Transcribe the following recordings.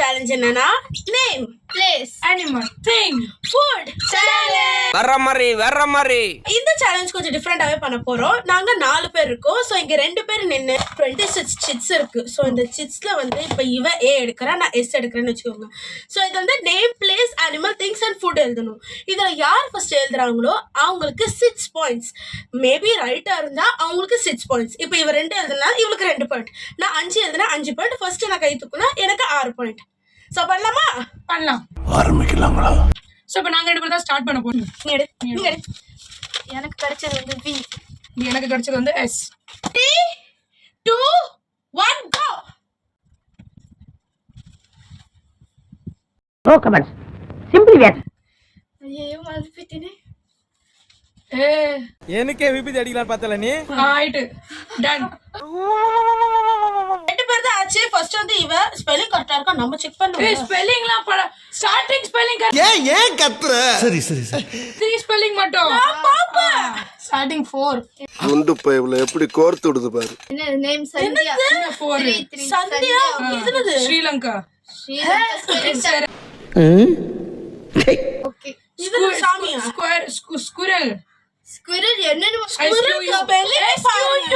Challenge என்னன்னா name place animal thing food challenge. வர்ற மாதிரி இந்த சேலஞ்ச் கொஞ்சம் டிஃப்ரெண்டாவே பண்ண போறோம். நாங்க 4 பேர் இருக்கோம். ஸோ இங்க 2 பேர் நின்று 26 சிட்ஸ் இருக்கு. ஸோ இந்த சிட்ஸ்ல வந்து இப்போ இவ ஏ எடுக்கிறா, நான் எஸ் எடுக்கிறேன்னு வச்சுக்கோங்க. ஸோ இது வந்து name place animal things and food எழுதணும். இதுல யார் ஃபர்ஸ்ட் எழுதுறாங்களோ அவங்களுக்கு 6 பாயிண்ட்ஸ். மேபி ரைட்டா இருந்தா அவங்களுக்கு 6 பாயிண்ட்ஸ். இப்போ இவ 2 எழுதுனா இவளுக்கு 2 பாயிண்ட், நான் 5 எழுதுனா 5 பாயிண்ட். ஃபர்ஸ்ட் நான் கை தூக்குனா எனக்கு 6 பாயிண்ட். ஸோ பண்ணலாமா? பண்ணலாம். ஆரம்பிக்கலாங்களா? சோ இப்போ நாங்க 2 பேரும் தான் ஸ்டார்ட் பண்ண போறோம். நீங்க எடு. எனக்கு கிடைச்சது வந்து வி. எனக்கு கிடைச்சது வந்து எஸ். 3 2 1 கோ. No comments. Simply wait. ஐயோ மறந்துட்டேனே. ஏ எனக்கே விபத்து அடிக்கலாம் பார்த்தல நீ. ஆயிட்டு டன். 2 பேர் தான் ஆச்சு. ஃபர்ஸ்ட் வந்து இவ ஸ்பெல்லிங் கரெக்ட்டா இருக்கா நம்ம செக் ஏ பண்ணுவோம். ஸ்பெல்லிங்லாம் பட ஸ்டார்டிங் ஸ்பெல்லிங் ஏன் கத்துற? சரி 3 ஸ்பெல்லிங் மட்டும். ஸ்டார்டிங் 4 குண்டு பைப்ல எப்படி கோர்த்து விடுது பாரு. என்ன நேம் சந்தியா. 4 சந்தியா இதுனது ஸ்ரீலங்கா. ஸ்ரீலங்கா ஓகே. இது சாமியா? Square squirrel. ஸ்குரல் என்னன்னு ஸ்பெல்லிங் பாருங்க.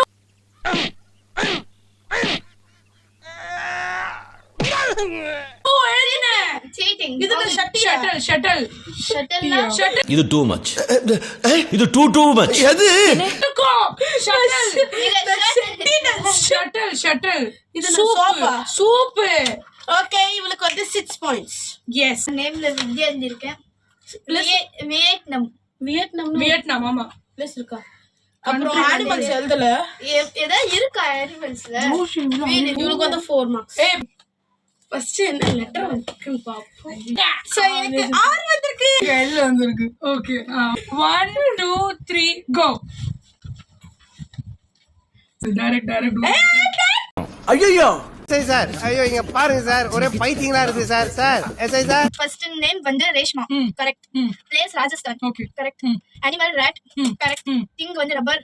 ஓ எழுதினே. சீட்டிங். இதுல ஷட்டியா? ஷட்டல் ஷட்டல்னா இது டூ மச், இது டூ மச். எது? ஷட்டல் இது சோப்பா? சூப். ஓகே, இவளுக்கு வந்து 6 பாயிண்ட்ஸ். எஸ். நேம்ல வித்யா இருந்திருக்கேன். வியட்நாம். வியட்நாம் ஆமா. பிளேஸ் இருக்கா? அப்புறம் அனிமல்ஸ் எழுதல. ஏதா இருக்கா அனிமல்ஸ்ல? இவளுக்கு வந்து 4 மார்க்ஸ். ஏ ஃபர்ஸ்ட் என்ன லெட்டர் வந்திருக்குன்னு பாப்போம். சோ எனக்கு 6 வந்திருக்கு. எல் வந்திருக்கு. Okay 1 2 3 go. டைரக்ட். ஐயோ எஸ்ஐ சார், ஐயோ இங்க பாருங்க சார், ஒரே பைத்தியங்களா இருக்கு sir. Sir SI sir. First name வந்து Reshma. Correct. Place Rajasthan. Okay correct. Animal rat. Correct. Thing வந்து rubber.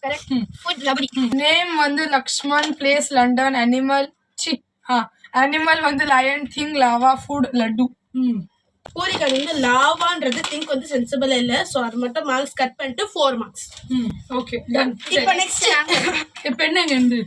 Correct. Food rabdi. Name வந்து Lakshman, place London, animal animal வந்து lion, thing lava, food laddu. பூரிகா வந்து லாவான்றது திங்க் வந்து சென்சிபிள் இல்ல. சோ அது மட்டும் மார்க்ஸ் கட் பண்ணிட்டு 4 மார்க்ஸ். Okay done. இப்போ நெக்ஸ்ட் இப்போ என்ன இருந்து